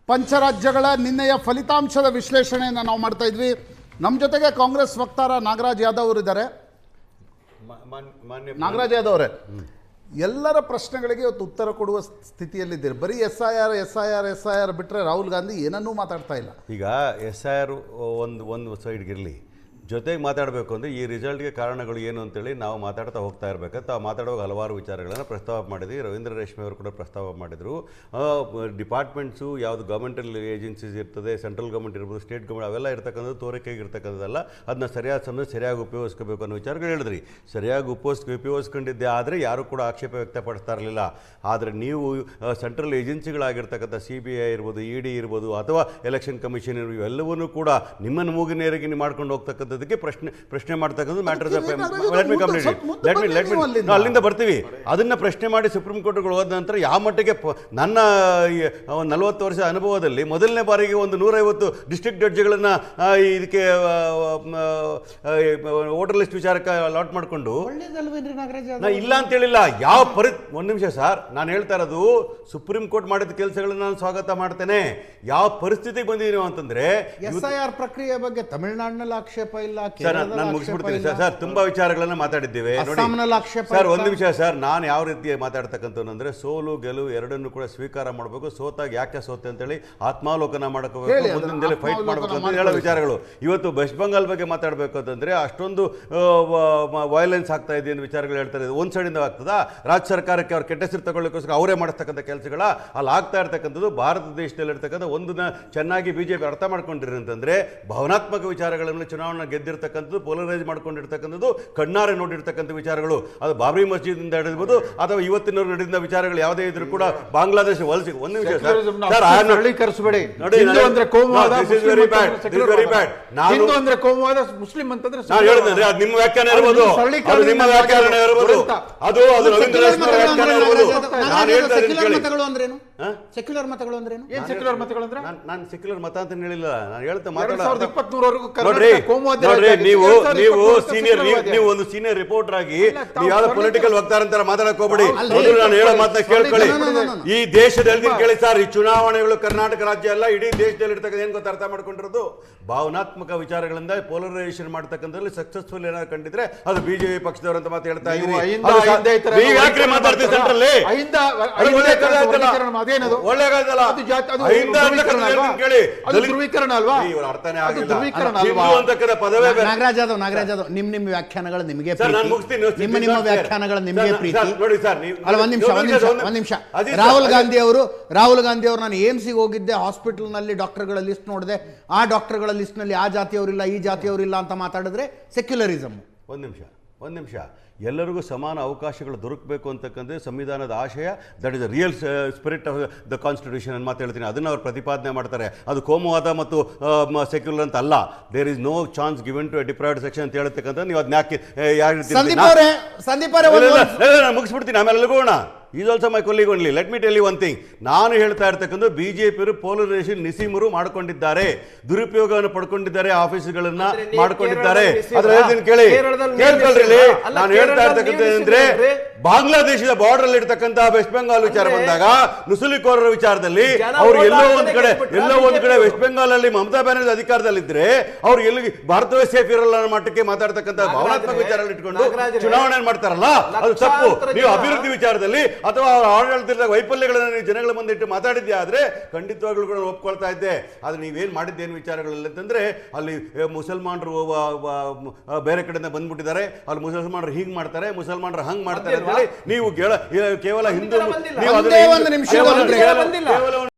ಪಂಚರಾಜ್ಯಗಳ ನಿನ್ನೆಯ ಫಲಿತಾಂಶದ ವಿಶ್ಲೇಷಣೆಯನ್ನು ನಾವು ಮಾಡ್ತಾ ಇದ್ವಿ. ನಮ್ಮ ಜೊತೆಗೆ ಕಾಂಗ್ರೆಸ್ ವಕ್ತಾರ ನಾಗರಾಜ್ ಯಾದವ್ ಅವರು ಇದ್ದಾರೆ. ನಾಗರಾಜ್ ಯಾದವ್ ಅವರೇ, ಎಲ್ಲರ ಪ್ರಶ್ನೆಗಳಿಗೆ ಇವತ್ತು ಉತ್ತರ ಕೊಡುವ ಸ್ಥಿತಿಯಲ್ಲಿದ್ದೀರಿ. ಬರೀ SIR ಬಿಟ್ಟರೆ ರಾಹುಲ್ ಗಾಂಧಿ ಏನನ್ನೂ ಮಾತಾಡ್ತಾ ಇಲ್ಲ. ಈಗ SIR ಒಂದು ಸೈಡ್ಗಿರಲಿ, ಜೊತೆಗೆ ಮಾತಾಡಬೇಕು ಅಂದರೆ ಈ ರಿಸಲ್ಟ್ಗೆ ಕಾರಣಗಳು ಏನು ಅಂತೇಳಿ ನಾವು ಮಾತಾಡ್ತಾ ಹೋಗ್ತಾ ಇರಬೇಕು. ತಾವು ಮಾತಾಡುವಾಗ ಹಲವಾರು ವಿಚಾರಗಳನ್ನು ಪ್ರಸ್ತಾವ ಮಾಡಿದ್ವಿ. ರವೀಂದ್ರ ರೇಷ್ಮೆ ಅವರು ಕೂಡ ಪ್ರಸ್ತಾವ ಮಾಡಿದರು. ಡಿಪಾರ್ಟ್ಮೆಂಟ್ಸು ಯಾವುದು ಗೌರ್ಮೆಂಟಲ್ ಏಜೆನ್ಸೀಸ್ ಇರ್ತದೆ, ಸೆಂಟ್ರಲ್ ಗೌರ್ಮೆಂಟ್ ಇರ್ಬೋದು, ಸ್ಟೇಟ್ ಗೌರ್ಮೆಂಟ್, ಅವೆಲ್ಲ ಇರ್ತಕ್ಕಂಥದ್ದು ತೋರಿಕೆಗೆ ಇರ್ತಕ್ಕಂಥದ್ದಲ್ಲ. ಅದನ್ನ ಸರಿಯಾದ ಸಮಯ ಸರಿಯಾಗಿ ಉಪಯೋಗಿಸ್ಕೋಬೇಕು ಅನ್ನೋ ವಿಚಾರಗಳು ಹೇಳಿದ್ರಿ. ಸರಿಯಾಗಿ ಉಪಯೋಗಿಸ್ಕೊಂಡಿದ್ದೆ ಆದರೆ ಯಾರೂ ಕೂಡ ಆಕ್ಷೇಪ ವ್ಯಕ್ತಪಡಿಸ್ತಾ ಇರಲಿಲ್ಲ. ಆದರೆ ನೀವು ಸೆಂಟ್ರಲ್ ಏಜೆನ್ಸಿಗಳಾಗಿರ್ತಕ್ಕಂಥ CBI ಇರ್ಬೋದು, ED ಇರ್ಬೋದು, ಅಥವಾ ಎಲೆಕ್ಷನ್ ಕಮಿಷನ್ ಇರ್ಬೋದು, ಇವೆಲ್ಲವನ್ನೂ ಕೂಡ ನಿಮ್ಮನ್ನು ಮೂಗಿನೇರಿಗೆ ಮಾಡ್ಕೊಂಡು ಹೋಗ್ತಕ್ಕಂಥ ಪ್ರಶ್ನೆ ಮಾಡ್ತಕ್ಕಂಥ ಮ್ಯಾಟರ್. ಅಲ್ಲಿಂದ ಬರ್ತೀವಿ. ಅದನ್ನ ಪ್ರಶ್ನೆ ಮಾಡಿ ಸುಪ್ರೀಂ ಕೋರ್ಟ್ಗಳು ಹೋದ ನಂತರ ಯಾವ ಮಟ್ಟಿಗೆ ನನ್ನ 40 ವರ್ಷ ಅನುಭವದಲ್ಲಿ ಮೊದಲನೇ ಬಾರಿಗೆ ಒಂದು 150 ಡಿಸ್ಟ್ರಿಕ್ಟ್ ಜಡ್ಜ್ಗಳನ್ನ ಇದಕ್ಕೆ ವೋಟರ್ ಲಿಸ್ಟ್ ವಿಚಾರಕ್ಕೆ ಅಲಾಟ್ ಮಾಡಿಕೊಂಡು ಇಲ್ಲ ಅಂತ ಹೇಳಿಲ್ಲ. ಯಾವ ಒಂದು ನಿಮಿಷ ಸರ್, ನಾನು ಹೇಳ್ತಾ ಇರೋದು ಸುಪ್ರೀಂ ಕೋರ್ಟ್ ಮಾಡಿದ ಕೆಲಸಗಳನ್ನ ನಾನು ಸ್ವಾಗತ ಮಾಡ್ತೇನೆ. ಯಾವ ಪರಿಸ್ಥಿತಿಗೆ ಬಂದಿದ್ದೀವಿ ಅಂತಂದ್ರೆ SIR ಪ್ರಕ್ರಿಯೆ ಬಗ್ಗೆ ತಮಿಳುನಾಡಿನಲ್ಲಿ ಆಕ್ಷೇಪ ಇಲ್ಲ. ಸರ್ ನಾನು ಮುಗಿಸ್ಬಿಡ್ತೀನಿ ಸರ್. ತುಂಬಾ ವಿಚಾರಗಳನ್ನ ಮಾತಾಡಿದ್ದೇವೆ. ಸರ್ ಒಂದು ನಿಮಿಷ ಸರ್, ನಾನು ಯಾವ ರೀತಿ ಮಾತಾಡ್ತಕ್ಕಂಥದ್ದು ಸೋಲು ಗೆಲುವು ಎರಡನ್ನು ಕೂಡ ಸ್ವೀಕಾರ ಮಾಡಬೇಕು. ಸೋತಾಗ ಯಾಕೆ ಸೋತೆ ಅಂತೇಳಿ ಆತ್ಮಾವಲೋಕನ ಮಾಡ್ಕೋಬೇಕು, ಮುಂದಿನ ಫೈಟ್ ಮಾಡಬೇಕು ಅಂತ ಹೇಳೋ ವಿಚಾರಗಳು. ಇವತ್ತು ವೆಸ್ಟ್ ಬೆಂಗಾಲ್ ಬಗ್ಗೆ ಮಾತಾಡಬೇಕು ಅಂತಂದ್ರೆ ಅಷ್ಟೊಂದು ವೈಲೆನ್ಸ್ ಆಗ್ತಾ ಇದೆ ಅಂತ ವಿಚಾರಗಳು ಹೇಳ್ತಾರೆ. ಒಂದ್ ಸೈಡಿಂದ ಆಗ್ತದಾ? ರಾಜ್ಯ ಸರ್ಕಾರಕ್ಕೆ ಅವ್ರ ಕೆಟ್ಟ ಹೆಸರು ತಗೊಳ್ಳಿಕ್ಕೋಸ್ಕರ ಅವರೇ ಮಾಡಿಸ್ತಕ್ಕಂಥ ಕೆಲಸಗಳ ಅಲ್ಲಿ ಆಗ್ತಾ ಇರ್ತಕ್ಕಂಥದ್ದು. ಭಾರತ ದೇಶದಲ್ಲಿ ಇರ್ತಕ್ಕಂಥ ಒಂದನ್ನ ಚೆನ್ನಾಗಿ BJP ಅರ್ಥ ಮಾಡ್ಕೊಂಡಿರಿ ಅಂತಂದ್ರೆ ಭಾವನಾತ್ಮಕ ವಿಚಾರಗಳನ್ನು ಚುನಾವಣೆ ಗೆದ್ದಿರ್ತಕ್ಕಂಥದ್ದು, ಪೋಲರೈಸ್ ಮಾಡ್ಕೊಂಡಿರ್ತಕ್ಕಂಥದ್ದು, ಕಣ್ಣಾರೆ ನೋಡಿರ್ತಕ್ಕಂಥ ವಿಚಾರಗಳು. ಅದು ಬಾಬ್ರಿ ಮಸ್ಜಿದ್ ಇಂದ ಹಿಡಿದು ಅಥವಾ ಇವತ್ತಿನವರು ನಡೆದ ವಿಚಾರಗಳು ಯಾವುದೇ ಇದ್ರೂ ಕೂಡ ಬಾಂಗ್ಲಾದೇಶ ವಲಸೆ. ಒಂದು ನಿಮಿಷ ಮುಸ್ಲಿಂ ಅಂತಂದ್ರೆ ಅದು ನಿಮ್ಮ ವ್ಯಾಖ್ಯಾನ ಇರ್ಬೋದು, ನಿಮ್ಮ ವ್ಯಾಖ್ಯಾನ ಇರ್ಬೋದು, ಅದು ರವೀಂದ್ರ ರೇಷ್ಮೆ ವ್ಯಾಖ್ಯಾನ ಇರ್ಬೋದು. ನಾನು ಹೇಳ್ತಾ ಇದ್ದೀನಿ, ಸೆಕ್ಯುಲರ್ ಮತಗಳು ಅಂದ್ರೆ ಏನು? ಸೆಕ್ಯುಲರ್ ಮತಗಳು ಅಂದ್ರೆ ನಾನು ಸೆಕ್ಯುಲರ್ ಮತ ಅಂತ ಹೇಳಿಲ್ಲ. ನಾನು ಹೇಳ್ತಾ ನೀವು ಒಂದು ಸೀನಿಯರ್ ರಿಪೋರ್ಟರ್ ಆಗಿ ನೀವು ಯಾವ್ದೋ ಪೊಲಿಟಿಕಲ್ ವಕ್ತಾರ ಅಂತ ಮಾತಾಡಕ್ ಹೋಗ್ಬೇಡಿ. ನಾನು ಹೇಳೋ ಮಾತನ್ನ ಕೇಳ್ಕೊಳ್ಳಿ. ಈ ದೇಶದಲ್ಲಿ ಕೇಳಿ ಸರ್, ಈ ಚುನಾವಣೆಗಳು ಕರ್ನಾಟಕ ರಾಜ್ಯ ಅಲ್ಲ, ಇಡೀ ದೇಶದಲ್ಲಿ ಇರ್ತಕ್ಕಂಥ ಏನ್ ಗೊತ್ತ ಅರ್ಥ ಮಾಡ್ಕೊಂಡಿರೋದು, ಭಾವನಾತ್ಮಕ ವಿಚಾರಗಳಿಂದ ಪೋಲರೈಸೇಷನ್ ಮಾಡ್ತಕ್ಕಂಥದ್ದು ಸಕ್ಸಸ್ಫುಲ್ ಏನಾದ್ರು ಕಂಡಿದ್ರೆ ಅದು BJP ಪಕ್ಷದವರು ಅಂತ ಮಾತು ಹೇಳ್ತಾ ಇದ್ದೀವಿ. ಮಾತಾಡ್ತೀವಿ ಸೆಂಟ್ರಲ್ಲಿ ನಾಗರಾಜ್ ಯಾದವ್ ನಿಮ್ಮ ವ್ಯಾಖ್ಯಾನಗಳು ನಿಮಗೆ ನಿಮ್ಮ ವ್ಯಾಖ್ಯಾನಗಳು ನಿಮಗೆ ಪ್ರೀತಿ. ಅಲ್ಲ, ಒಂದ್ ನಿಮಿಷ. ರಾಹುಲ್ ಗಾಂಧಿ ಅವರು ನಾನು AIMSಗೆ ಹೋಗಿದ್ದೆ, ಹಾಸ್ಪಿಟಲ್ ನಲ್ಲಿ ಡಾಕ್ಟರ್ಗಳ ಲಿಸ್ಟ್ ನೋಡಿದೆ, ಆ ಡಾಕ್ಟರ್ಗಳ ಲಿಸ್ಟ್ ನಲ್ಲಿ ಆ ಜಾತಿಯವರಿಲ್ಲ, ಈ ಜಾತಿಯವರಿಲ್ಲ ಅಂತ ಮಾತಾಡಿದ್ರೆ ಸೆಕ್ಯುಲರಿಸಮ್. ಒಂದ್ ನಿಮಿಷ. ಎಲ್ಲರಿಗೂ ಸಮಾನ ಅವಕಾಶಗಳು ದೊರಕಬೇಕು ಅಂತಕ್ಕಂಥ ಸಂವಿಧಾನದ ಆಶಯ. That is the real spirit of the constitution ಅಂತ ಮಾತು ಹೇಳ್ತೀನಿ. ಅದನ್ನು ಅವ್ರು ಪ್ರತಿಪಾದನೆ ಮಾಡ್ತಾರೆ. ಅದು ಕೋಮುವಾದ ಮತ್ತು ಸೆಕ್ಯುಲರ್ ಅಂತ ಅಲ್ಲ. There is no chance given to a deprived section ಅಂತ ಹೇಳ್ತಕ್ಕಂಥ ನೀವು ಅದನ್ನ ಮುಗಿಸ್ಬಿಡ್ತೀನಿ, ಆಮೇಲೆ ಹೋಗೋಣ. Is also my colleague only. Let me tell you one thing. ನಾನು ಹೇಳ್ತಾ ಇರ್ತಕ್ಕಂಥ BJP ಪೋಲರೈಸೇಷನ್ ನಿಸೀಮರು ಮಾಡ್ಕೊಂಡಿದ್ದಾರೆ, ದುರುಪಯೋಗವನ್ನು ಪಡ್ಕೊಂಡಿದ್ದಾರೆ, ಆಫೀಸ್ಗಳನ್ನ ಮಾಡ್ಕೊಂಡಿದ್ದಾರೆ. ಅದ್ರ ಹೇಳ್ತೀನಿ ಕೇಳಿ, ಕೇಳ್ಕೊಳ್ರಿ. ನಾನು ಹೇಳ್ತಾ ಇರ್ತಕ್ಕಂಥ ಅಂದ್ರೆ ಬಾಂಗ್ಲಾದೇಶದ ಬಾರ್ಡರ್ ಅಲ್ಲಿ ಇರ್ತಕ್ಕಂಥ ವೆಸ್ಟ್ ಬೆಂಗಾಲ್ ವಿಚಾರ ಬಂದಾಗ ನುಸುಳುಕೋರರ ವಿಚಾರದಲ್ಲಿ ಅವ್ರು ಎಲ್ಲೋ ಒಂದ್ ಕಡೆ ವೆಸ್ಟ್ ಬೆಂಗಾಲ್ ಅಲ್ಲಿ ಮಮತಾ ಬ್ಯಾನರ್ಜಿ ಅಧಿಕಾರದಲ್ಲಿದ್ರೆ ಅವ್ರು ಎಲ್ಲಿ ಭಾರತವೇ ಸೇಫ್ ಇರಲ್ಲ ಅನ್ನೋ ಮಟ್ಟಕ್ಕೆ ಮಾತಾಡ್ತಕ್ಕಂಥ ಭಾವನಾತ್ಮಕ ವಿಚಾರ ಇಟ್ಕೊಂಡು ಚುನಾವಣೆ ಮಾಡ್ತಾರಲ್ಲ, ಅದು ತಪ್ಪು. ನೀವು ಅಭಿವೃದ್ಧಿ ವಿಚಾರದಲ್ಲಿ ಅಥವಾ ಅವರ ಆಡಳಿತದ ವೈಫಲ್ಯಗಳನ್ನು ನೀವು ಜನಗಳ ಮುಂದೆ ಇಟ್ಟು ಮಾತಾಡಿದ್ದೆ ಆದ್ರೆ ಖಂಡಿತವಾಗ್ಲೂ ಕೂಡ ಒಪ್ಕೊಳ್ತಾ ಇದ್ದೆ. ಆದ್ರೆ ನೀವೇನ್ ಮಾಡಿದ್ದೇನು ವಿಚಾರಗಳಿಲ್ಲ ಅಂತಂದ್ರೆ ಅಲ್ಲಿ ಮುಸಲ್ಮಾನರು ಬೇರೆ ಕಡೆಯಿಂದ ಬಂದ್ಬಿಟ್ಟಿದ್ದಾರೆ, ಅಲ್ಲಿ ಮುಸಲ್ಮಾನರು ಹೀಗ್ ಮಾಡ್ತಾರೆ, ಮುಸಲ್ಮಾನರು ಹಂಗ್ ಮಾಡ್ತಾರೆ ಅಂತ ಹೇಳಿ ನೀವು ಕೇವಲ ಹಿಂದೂ